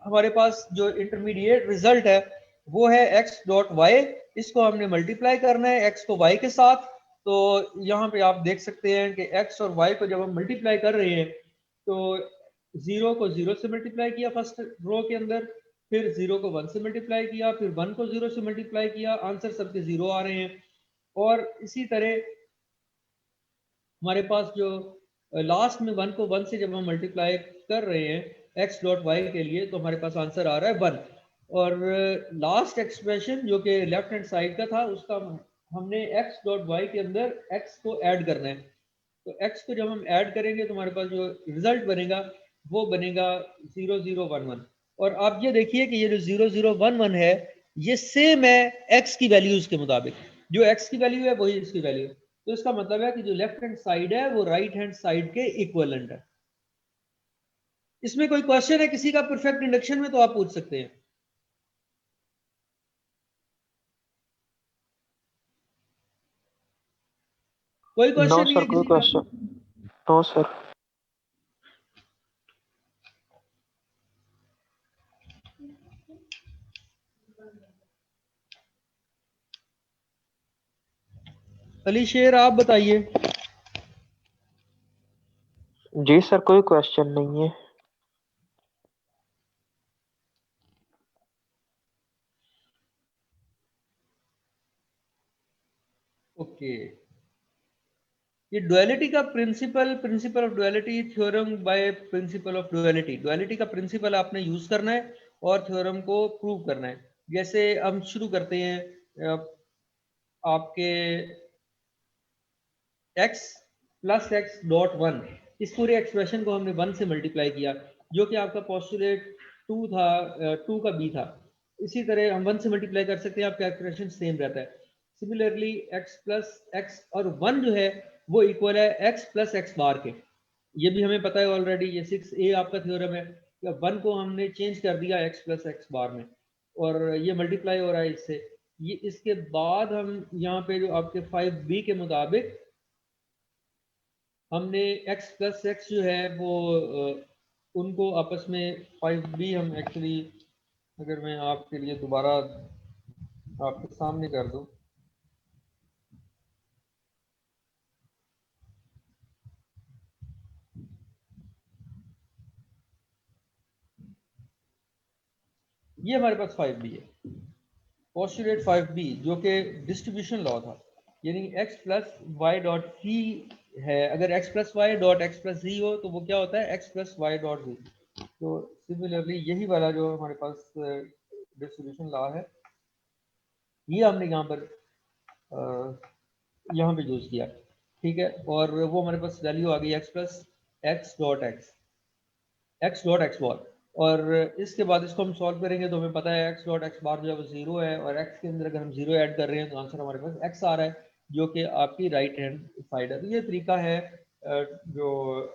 हमारे पास जो इंटरमीडिएट रिजल्ट है वो है x डॉट वाई, इसको हमने मल्टीप्लाई करना है x को y के साथ। तो यहाँ पे आप देख सकते हैं कि x और y को जब हम मल्टीप्लाई कर रहे हैं तो 0 को 0 से मल्टीप्लाई किया फर्स्ट रो के अंदर, फिर 0 को 1 से मल्टीप्लाई किया, फिर 1 को 0 से मल्टीप्लाई किया, आंसर सबके 0 आ रहे हैं। और इसी तरह हमारे पास जो लास्ट में 1 को 1 से जब हम मल्टीप्लाई कर रहे हैं x डॉट वाई के लिए तो हमारे पास आंसर आ रहा है 1। और लास्ट एक्सप्रेशन जो कि लेफ्ट हैंड साइड का था उसका हमने x डॉट वाई के अंदर x को ऐड करना है। तो x को जब हम ऐड करेंगे तो हमारे पास जो रिजल्ट बनेगा वो बनेगा 0 0 1 1। और आप ये देखिए कि ये जो 0 0 1 1 है ये सेम है x की वैल्यूज के मुताबिक, जो x की वैल्यू है वही इसकी वैल्यू है। तो इसका मतलब है कि जो लेफ्ट हैंड साइड है वो राइट हैंड साइड के इक्विवेलेंट है। इसमें कोई क्वेश्चन है किसी का परफेक्ट इंडक्शन में तो आप पूछ सकते हैं। कोई क्वेश्चन नहीं है किसी का?
No sir.
अली शेर आप बताइए।
जी सर, कोई क्वेश्चन नहीं है।
ओके, ये डुअलिटी का principal of duality, theorem by principle of duality. Duality का प्रिंसिपल आपने यूज करना है और थ्योरम को प्रूव करना है। जैसे हम शुरू करते हैं आपके x प्लस एक्स डॉट 1, इस पूरे एक्सप्रेशन को हमने 1 से मल्टीप्लाई किया जो कि आपका पोस्टुलेट 2 था, 2 का b था। इसी तरह हम 1 से मल्टीप्लाई कर सकते हैं, आपका एक्सप्रेशन सेम रहता है। सिमिलरली x प्लस एक्स और 1 जो है वो इक्वल है x प्लस एक्स बार के। ये भी हमें पता है ऑलरेडी, ये 6a आपका थ्योरम है। 1 को हमने चेंज कर दिया x प्लस एक्स बार में और ये मल्टीप्लाई हो रहा है इससे। ये इसके बाद हम यहाँ पे जो आपके 5b के मुताबिक हमने x प्लस एक्स जो है वो उनको आपस में 5b हम एक्चुअली, अगर मैं आपके लिए दोबारा आपके सामने कर दूं, ये हमारे पास 5b है, पोस्टुलेट 5b जो कि डिस्ट्रीब्यूशन लॉ था, यानी x plus Y dot C है। अगर x plus Y dot X plus Z हो तो वो क्या होता है x plus Y dot Z. तो सिमिलरली यही वाला जो हमारे पास डिस्ट्रीब्यूशन लॉ है ये हमने यहाँ पर यहाँ पे यूज किया, ठीक है। और वो हमारे पास वैल्यू आ गई x plus x dot X dot X bar. और इसके बाद इसको हम सॉल्व करेंगे तो हमें पता है x डॉट एक्स बार जो है वो 0 है, और x के अंदर अगर हम 0 ऐड कर रहे हैं तो आंसर हमारे पास x आ रहा है जो कि आपकी राइट हैंड साइड है। तो ये तरीका है जो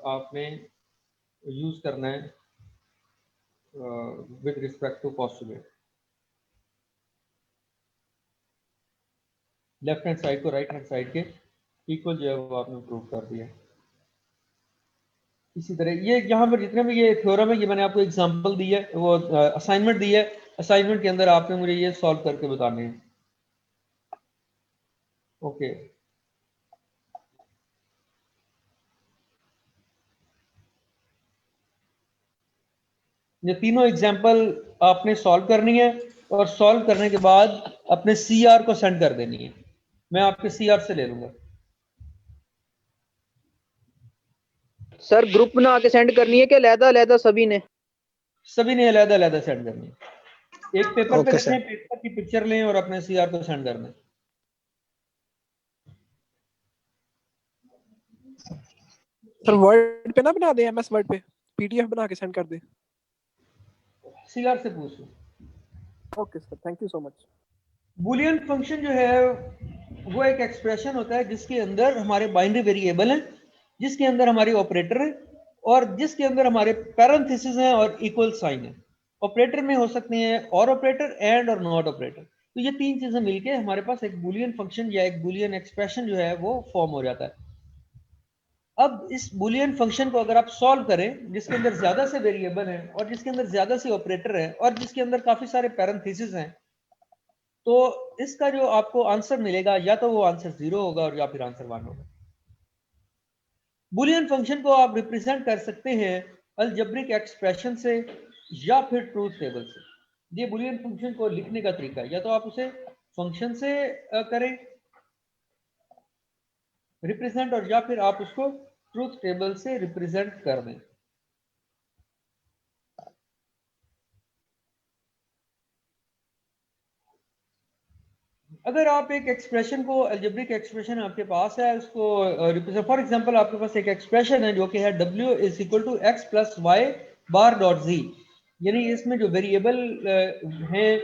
आपने यूज करना है with respect to postulate. Left hand side को राइट हैंड साइड के इक्वल जो है वो आपने प्रूव कर दिया। इसी तरह ये यहाँ पर जितने भी ये थ्योरम है ये मैंने आपको एग्जांपल दी है, वो असाइनमेंट दी है, असाइनमेंट के अंदर आपने मुझे ये सॉल्व करके बताने हैं। ओके, ये तीनों एग्जांपल आपने सॉल्व करनी है और सॉल्व करने के बाद अपने सीआर को सेंड कर देनी है। मैं आपके सीआर से ले लूंगा।
सर ग्रुप बना के सेंड करनी है कि अलग-अलग सभी ने
अलग-अलग सेंड करनी है। एक पेपर पे
ओके सर।
लिखें, पेपर की पिक्चर लें और अपने सीआर को सेंड करना है।
सर वर्ड पे ना बना दे, एमएस वर्ड पे पीडीएफ बना के सेंड कर दे।
सीआर से पूछ लो।
Okay sir, thank you so much.
Boolean function जो है वो एक एक्सप्रेशन होता है जिसके अंदर हमारे बाइनरी वेरिएबल हैं, जिसके अंदर हमारे ऑपरेटर है और जिसके अंदर हमारे पैरेंथेसिस हैं और इक्वल साइन है। ऑपरेटर में हो सकते हैं और ऑपरेटर, एंड और नॉट ऑपरेटर। तो ये तीन चीजें मिलके हमारे पास एक बूलियन फंक्शन या एक बूलियन एक्सप्रेशन जो है वो फॉर्म हो जाता है। अब इस बूलियन फंक्शन को अगर आप सॉल्व करें जिसके अंदर ज्यादा से वेरिएबल हैं और जिसके अंदर ज्यादा से ऑपरेटर हैं और जिसके अंदर काफी सारे पैरेंथेसिस हैं, तो इसका जो आपको आंसर मिलेगा या तो वो आंसर 0 होगा और या फिर आंसर 1 होगा। बूलियन फंक्शन को आप रिप्रेजेंट कर सकते हैं अलजेब्रिक एक्सप्रेशन से या फिर ट्रूथ टेबल से। ये बूलियन फंक्शन को लिखने का तरीका है, या तो आप उसे फंक्शन से करें रिप्रेजेंट और या फिर आप उसको ट्रूथ टेबल से रिप्रेजेंट कर दें। अगर आप एक एक्सप्रेशन को अलजेब्रिक एक्सप्रेशन आपके पास है उसको रिप्रेजेंट, फॉर एग्जांपल आपके पास एक एक्सप्रेशन है जो कि है w is equal to x plus y bar dot z, यानी इसमें जो वेरिएबल है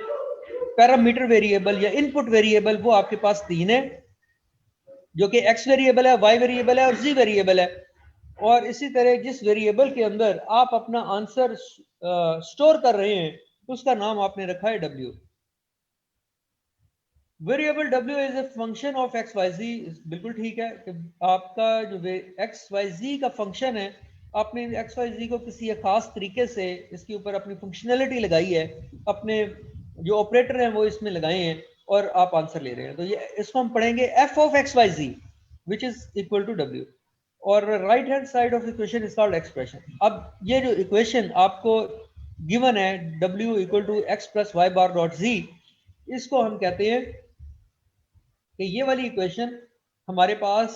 पैरामीटर वेरिएबल या इनपुट वेरिएबल वो आपके पास 3 है, जो कि x वेरिएबल है, y वेरिएबल है और z वेरिएबल है। और इसी तरह जिस वेरिएबल के अंदर आप अपना आंसर स्टोर कर रहे हैं उसका नाम आपने रखा है w। Variable w is a function of x Y Z, बिल्कुल ठीक है कि आपका जो एक्स वाई जी का फंक्शन है, आपने एक्स वाई जी को किसी खास तरीके से इसके ऊपर अपनी फंक्शनैलिटी लगाई है, अपने जो ऑपरेटर हैं वो इसमें लगाए हैं और आप आंसर ले रहे हैं। तो ये इसको हम पढ़ेंगे F of x Y z which is equal to w, और right hand side of equation is called expression. अब ये जो इक्वेशन आपको गिवन है w equal to x plus y bar dot z, इसको हम कहते हैं कि ये वाली इक्वेशन हमारे पास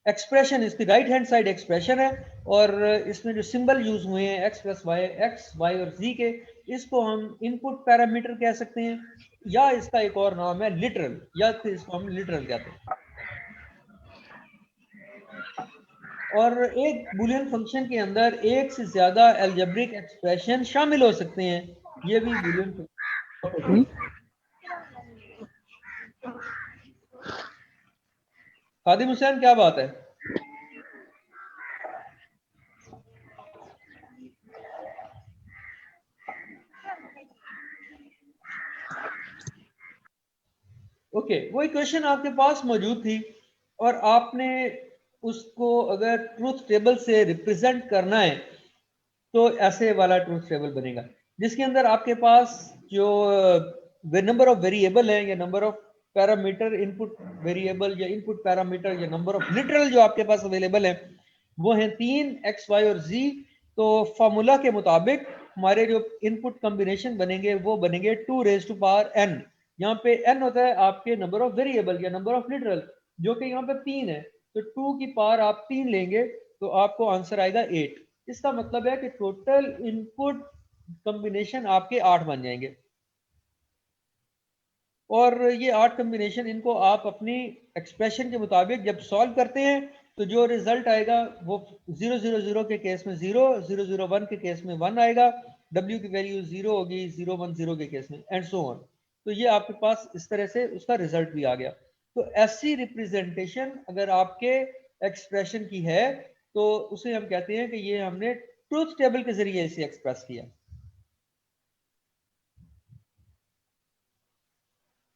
एक्सप्रेशन, इसकी राइट हैंड साइड एक्सप्रेशन है और इसमें जो सिंबल यूज हुए हैं x plus y, x y और जी के, इसको हम इनपुट पैरामीटर कह सकते हैं या इसका एक और नाम है लिटरल, या फिर इसको हम लिटरल कहते हैं। और एक बूलियन फंक्शन के अंदर एक से ज्यादा अलजेब्रिक एक्सप्रेशन शामिल हो सकते हैं, ये भी बूलियन फंक्शन। खादिम हुसैन क्या बात है? ओके, वो इक्वेशन आपके पास मौजूद थी और आपने उसको अगर ट्रूथ टेबल से रिप्रेजेंट करना है तो ऐसे वाला ट्रूथ टेबल बनेगा जिसके अंदर आपके पास जो नंबर ऑफ वेरिएबल है या number of parameter input variable या इनपुट पैरामीटर या नंबर ऑफ लिटरल जो आपके पास अवेलेबल है वो है 3 x y और z। तो फॉर्मूला के मुताबिक हमारे जो इनपुट कॉम्बिनेशन बनेंगे वो बनेंगे 2 रेज़ टू पावर n। यहाँ पे n होता है आपके नंबर ऑफ वेरिएबल या नंबर ऑफ लिटरल, जो कि यहाँ पे 3 है, तो 2 की पावर आप 3 लेंगे तो आपको आंसर आएगा 8। इसका मतलब है कि टोटल इनपुट कॉम्बिनेशन आपके 8 बन जाएंगे और ये 8 कॉम्बिनेशन इनको आप अपनी एक्सप्रेशन के मुताबिक जब सॉल्व करते हैं तो जो रिजल्ट आएगा वो 0 0 0 के केस में 0, 0 0 1 के केस में 1 आएगा, w की वैल्यू 0 होगी 0 1 0 के केस में, एंड सो ऑन। तो ये आपके पास इस तरह से उसका रिजल्ट भी आ गया। तो ऐसी रिप्रेजेंटेशन अगर आपके एक्सप्रेशन की है तो उसे हम कहते हैं कि ये हमने ट्रूथ टेबल के जरिए इसे एक्सप्रेस किया।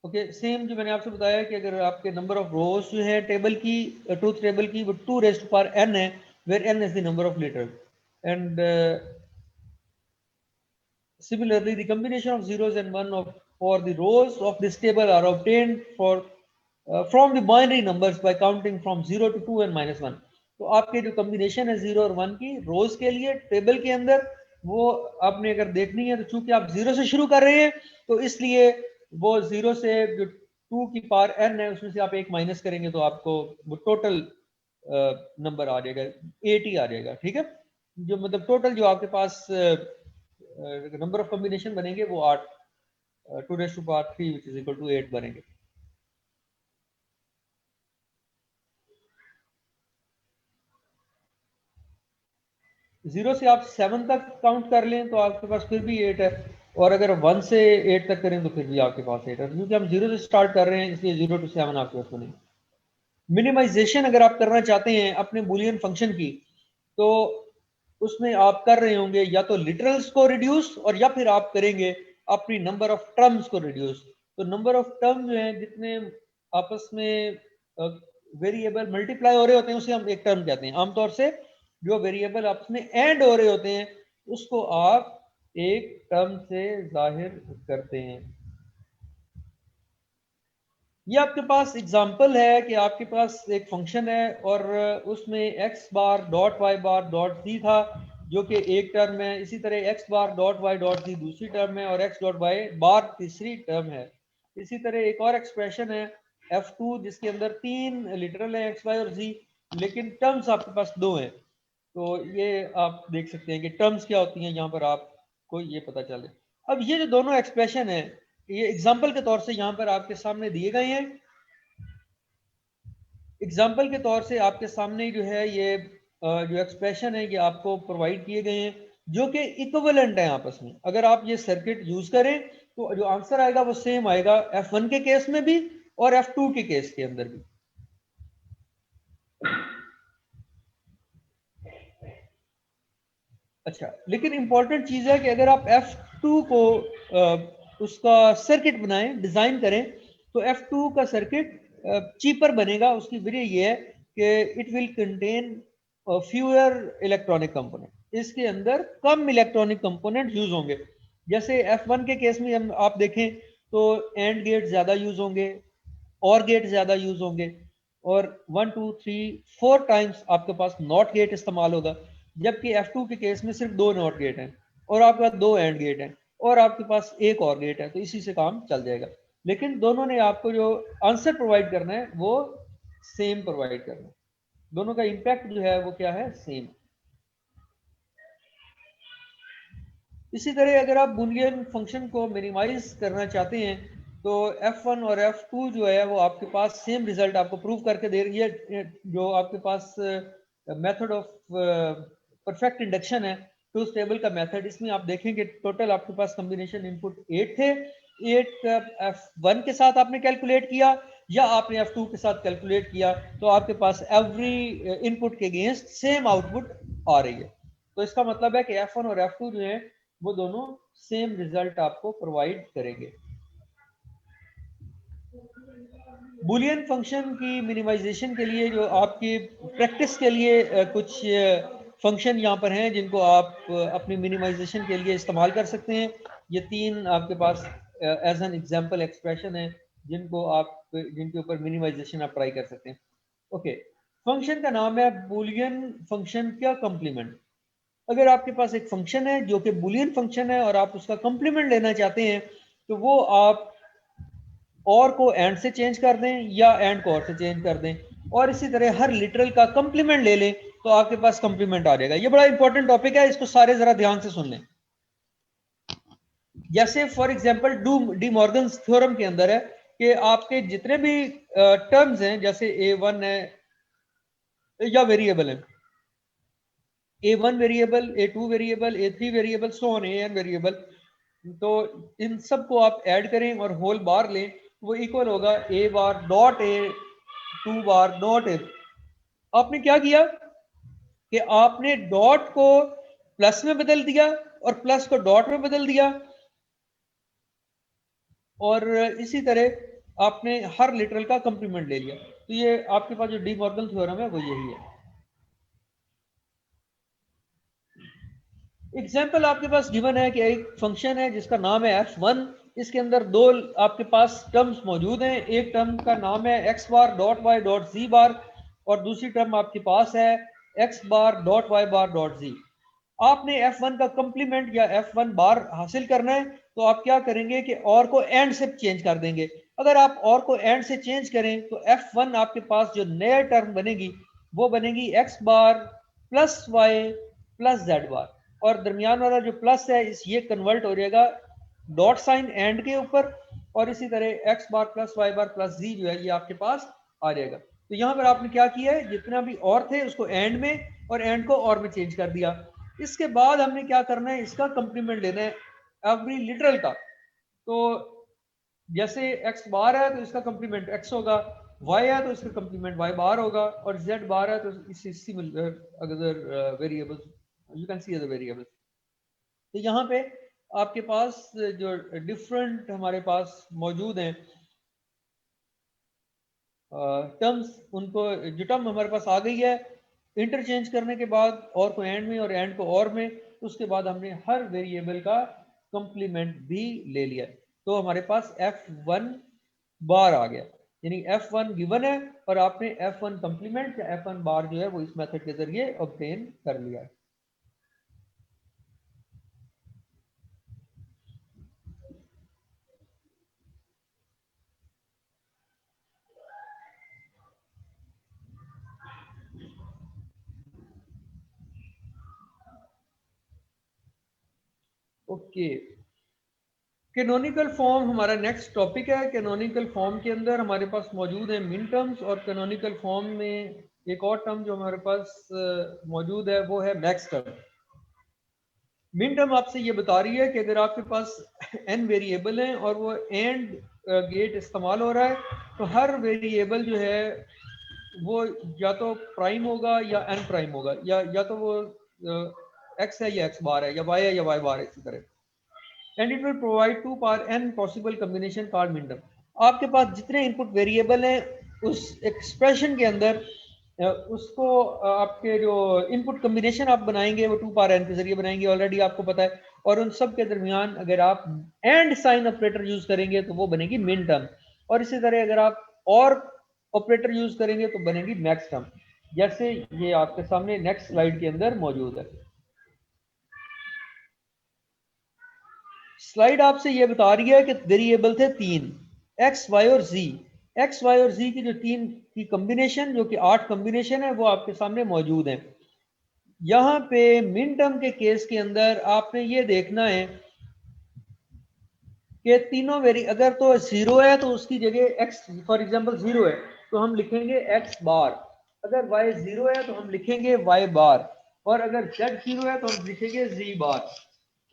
ओके, सेम जो मैंने आपसे बताया कि अगर आपके नंबर ऑफ रोज जो है टेबल की, ट्रूथ टेबल की, वो 2 रेज़ टू पावर n है, where n is the number of literal, and similarly the combination of zeros and one of for the rows of this table are obtained for from the binary numbers by counting from 0 to 2 and -1। तो आपके जो combination है 0 और 1 की रोज के लिए table के अंदर, वो आपने अगर देखनी है तो चूंकि आप 0 से शुरू कर रहे हैं तो इसलिए वो 0 से जो 2 की पावर n है उसमें से आप 1 माइनस करेंगे तो आपको वो टोटल नंबर आ जाएगा, 8 ही आ जाएगा। ठीक है, जो मतलब टोटल जो आपके पास नंबर ऑफ कॉम्बिनेशन बनेंगे वो 8 2 raised to power 3 which is equal to 8 बनेंगे। जीरो से आप 7 तक काउंट कर लें तो आपके पास फिर भी 8 है, और अगर 1 से 8 तक करें तो फिर भी आपके पास 8 है, क्योंकि हम 0 से स्टार्ट कर रहे हैं इसलिए 0 to 7 आपके पास बनेंगे। मिनिमाइजेशन अगर आप करना चाहते हैं अपने बुलियन फंक्शन की, तो उसमें आप कर रहे होंगे या तो लिटरल्स को रिड्यूस, और या फिर आप करेंगे अपनी नंबर ऑफ टर्म्स को रिड्यूस। तो नंबर ऑफ टर्म्स जो है जितने आपस में वेरिएबल मल्टीप्लाई हो रहे होते हैं उसे हम एक टर्म कहते हैं। आमतौर से जो वेरिएबल आपस में एंड हो रहे होते हैं उसको आप एक टर्म से जाहिर करते हैं। ये आपके पास एग्जांपल है कि आपके पास एक फंक्शन है और उसमें x बार डॉट y बार डॉट z था जो कि एक टर्म है, इसी तरह x bar dot y dot z दूसरी टर्म है और x डॉट y बार तीसरी टर्म है। इसी तरह एक और एक्सप्रेशन है f2 जिसके अंदर 3 लिटरल है x y और z, लेकिन टर्म्स आपके पास 2 हैं। तो ये आप देख सकते हैं कि टर्म्स क्या होती हैं, यहाँ पर आपको ये पता चले। अब ये जो दोनों एक्सप्रेशन है ये एग्जाम्पल के तौर से यहाँ पर आपके सामने दिए गए हैं। एग्जाम्पल के तौर से आपके सामने जो है ये जो एक्सप्रेशन है ये आपको प्रोवाइड किए गए हैं जो कि इक्विवेलेंट है आपस में। अगर आप ये सर्किट यूज करें तो जो आंसर आएगा वो सेम आएगा F1 के केस में भी और F2 के केस के अंदर भी। अच्छा, लेकिन इंपॉर्टेंट चीज है कि अगर आप F2 को उसका सर्किट बनाएं, डिजाइन करें, तो F2 का सर्किट चीपर बनेगा। उसकी वजह ये है कि it will contain fewer electronic component, इसके अंदर कम इलेक्ट्रॉनिक कंपोनेंट यूज होंगे। जैसे F1 के केस में हम आप देखें तो एंड गेट ज्यादा यूज होंगे, और गेट ज्यादा यूज होंगे, और 1 2 3 4 टाइम्स आपके पास नॉट गेट इस्तेमाल होगा। जबकि F2 के केस में सिर्फ 2 नॉट गेट हैं और आपके पास 2 एंड गेट हैं और आपके पास एक और गेट है, तो इसी से काम चल जाएगा। लेकिन दोनों ने आपको जो आंसर प्रोवाइड करना है वो सेम प्रोवाइड करना है, दोनों का इंपैक्ट जो है वो क्या है, सेम। इसी तरह अगर आप बुलियन फंक्शन को मिनिमाइज करना चाहते हैं तो F1 और F2 जो है वो आपके पास सेम रिजल्ट आपको प्रूव करके दे रही है। जो आपके पास मेथड ऑफ परफेक्ट इंडक्शन है, ट्रूथ टेबल का मेथड, इसमें आप देखेंगे टोटल आपके पास कॉम्बिनेशन इनपुट 8 थे। 8 का F1 के साथ आपने कैलकुलेट किया या आपने F2 के साथ कैलकुलेट किया तो आपके पास एवरी इनपुट के अगेंस्ट सेम आउटपुट आ रही है। तो इसका मतलब है कि F1 और F2 जो है वो दोनों सेम रिजल्ट आपको प्रोवाइड करेंगे। बुलियन फंक्शन की मिनिमाइजेशन के लिए जो आपकी प्रैक्टिस के लिए कुछ फंक्शन यहाँ पर हैं जिनको आप अपनी मिनिमाइजेशन के लिए इस्तेमाल कर सकते हैं। ये 3 आपके पास एज एन एग्जांपल एक्सप्रेशन है जिनको आप जिनके ऊपर मिनिमाइजेशन आप ट्राई कर सकते हैं। ओके, फंक्शन का नाम है बुलियन फंक्शन का कॉम्प्लीमेंट। अगर आपके पास एक फंक्शन है जो कि बुलियन फंक्शन है और आप उसका कॉम्प्लीमेंट लेना चाहते हैं तो वो आप और को एंड से चेंज कर दें या एंड को और से चेंज कर दें, और इसी तरह हर लिटरल का कॉम्प्लीमेंट ले लें तो आपके पास कॉम्प्लीमेंट आ जाएगा। ये बड़ा इंपॉर्टेंट टॉपिक है, इसको सारे जरा ध्यान से सुन लें। जैसे for example D Morgan's theorem के अंदर है कि आपके जितने भी टर्म्स हैं, जैसे A1 है या वेरिएबल है, A1 variable, A2 variable, A3 variable, so on AN variable, तो इन सब को आप ऐड करें और होल बार लें, वो इक्वल होगा A bar dot A 2 bar dot A। आपने क्या किया कि आपने डॉट को प्लस में बदल दिया और प्लस को डॉट में बदल दिया, और इसी तरह आपने हर लिटरल का कॉम्प्लीमेंट ले लिया। तो ये आपके पास जो डी मॉर्गन थ्योरम है वो यही है। एग्जाम्पल आपके पास गिवन है कि एक फंक्शन है जिसका नाम है F1, इसके अंदर 2 आपके पास टर्म्स मौजूद हैं। एक टर्म का नाम है x bar dot y dot z बार और दूसरी टर्म आपके पास है x बार डॉट y बार डॉट z। आपने F1 का कॉम्प्लीमेंट या F1 बार हासिल करना है तो आप क्या करेंगे कि और को एंड से चेंज कर देंगे। अगर आप और को एंड से चेंज करें तो F1 आपके पास जो नया टर्म बनेगी वो बनेगी एक्स बार प्लस वाई प्लस जेड बार, और दरमियान वाला जो प्लस है ये कन्वर्ट हो जाएगा डॉट साइन एंड के ऊपर, और इसी तरह एक्स बार प्लस वाई बार प्लस जी जो है ये आपके पास आ जाएगा। तो यहाँ पर आपने क्या किया है, जितना भी और थे उसको एंड में और एंड को और में चेंज कर दिया। इसके बाद हमने क्या करना है, इसका कंप्लीमेंट लेना है एवरी लिटरल का। तो जैसे x बार है तो इसका कंप्लीमेंट x होगा, y है तो इसका कंप्लीमेंट y बार होगा, और z बार है तो इसी similar other variables you can see other variables. तो यहाँ पे आपके पास जो डिफरेंट हमारे पास मौजूद हैं टर्म्स, उनको जो टर्म हमारे पास आ गई है इंटरचेंज करने के बाद, और को एंड में और एंड को और में, तो उसके बाद हमने हर वेरिएबल का कंप्लीमेंट भी ले लिया। तो हमारे पास f1 बार आ गया, यानी f1 गिवन है और आपने f1 कंप्लीमेंट या f1 बार जो है वो इस मेथड के जरिए ऑब्टेन कर लिया है। ओके, कैनोनिकल फॉर्म हमारा नेक्स्ट टॉपिक है। कैनोनिकल फॉर्म के अंदर हमारे पास मौजूद है मिन टर्म्स, और कैनोनिकल फॉर्म में एक और टर्म जो हमारे पास मौजूद है वो है मैक्स टर्म। मिन टर्म आपसे ये बता रही है कि अगर आपके पास n वेरिएबल हैं और वो एंड गेट इस्तेमाल हो रहा है, तो हर वेरिएबल जो है वो या तो प्राइम होगा या n प्राइम होगा, या तो वो x है या x बार है, या y है या y बार है, इसी तरह। And it will provide 2 power n possible combination called min term. आपके पास जितने इनपुट वेरिएबल हैं उस एक्सप्रेशन के अंदर उसको आपके जो इनपुट कॉम्बिनेशन आप बनाएंगे वो 2 पावर n के जरिए बनाएंगे, ऑलरेडी आपको पता है। और उन सब के दरमियान अगर आप एंड साइन ऑपरेटर यूज करेंगे तो वो बनेगी मिन टर्म, और इसी तरह अगर आप और ऑपरेटर यूज करेंगे तो बनेगी मैक्स टर्म, जैसे ये आपके सामने नेक्स्ट स्लाइड के अंदर मौजूद है। स्लाइड आपसे ये बता रही है कि वेरिएबल थे 3 x, y और z। x, y और z की जो 3 की कॉम्बिनेशन, जो कि 8 कॉम्बिनेशन है, वो आपके सामने मौजूद है। यहाँ पे मिन टर्म के केस के अंदर आपने ये देखना है कि तीनों अगर तो 0 है तो उसकी जगह x फॉर एग्जांपल 0 है तो हम लिखेंगे x बार, अगर y 0 है तो हम लिखेंगे y बार, और अगर z 0 है तो हम लिखेंगे z बार।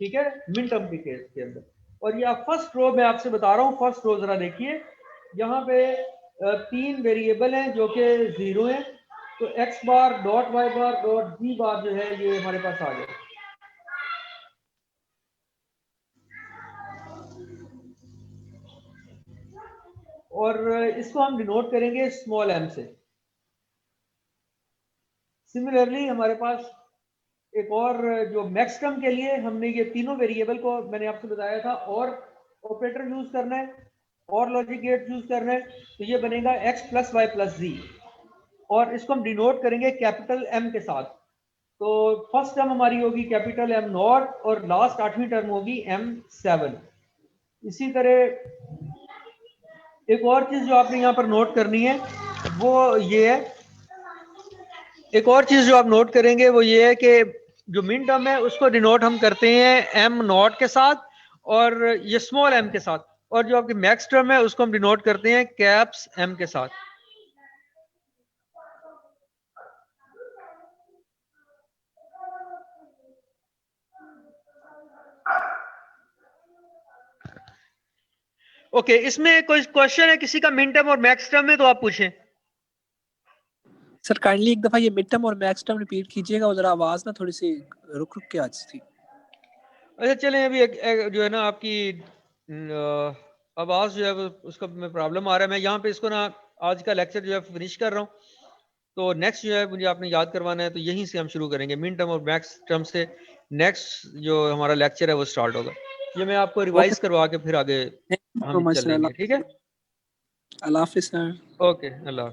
ठीक है, मिन टर्म के केस के अंदर। और ये आप फर्स्ट रो में आपसे बता रहा हूँ, फर्स्ट रो जरा देखिए, यहाँ पे 3 वेरिएबल हैं जो कि 0 हैं, तो x बार डॉट y बार डॉट z बार जो है ये हमारे पास आ गया। और इसको हम डिनोट करेंगे स्मॉल m से। सिमिलरली हमारे पास एक और जो मैक्स टर्म के लिए हमने ये तीनों वेरिएबल को मैंने आपसे बताया था, और ऑपरेटर यूज करना है और लॉजिक गेट यूज करना है, तो ये बनेगा x प्लस वाई प्लस जी, और इसको हम डिनोट करेंगे कैपिटल M के साथ। तो फर्स्ट टर्म हमारी होगी कैपिटल M नॉट, और लास्ट 8वीं टर्म होगी M7। इसी तरह एक और चीज जो आपने यहाँ पर नोट करनी है वो ये है, एक और चीज जो आप नोट करेंगे वो ये है कि जो मिन टर्म है उसको डिनोट हम करते हैं m नॉट के साथ और ये स्मॉल m के साथ, और जो आपकी मैक्स टर्म है उसको हम डिनोट करते हैं कैप्स m के साथ। ओके, इसमें कोई क्वेश्चन है किसी का मिन टर्म और मैक्स टर्म में, तो आप पूछें।
सर काइंडली एक दफा ये मिड टर्म और मैक्स टर्म रिपीट कीजिएगा, और जरा आवाज ना थोड़ी सी रुक रुक के आज थी।
अच्छा चलें, अभी एक जो है ना आपकी आवाज जो है उसका प्रॉब्लम आ रहा है। मैं यहाँ पे इसको ना आज का लेक्चर जो है फिनिश कर रहा हूँ, तो नेक्स्ट जो है मुझे आपने याद करवाना है, तो यहीं से हम शुरू करेंगे मिन टर्म और मैक्स टर्म से। नेक्स्ट जो हमारा लेक्चर है वो स्टार्ट होगा। ये मैं आपको रिवाइज करवा के फिर आगे हम चलेंगे, ठीक है।
अल्लाह हाफिज़ सर।
ओके, अल्लाह।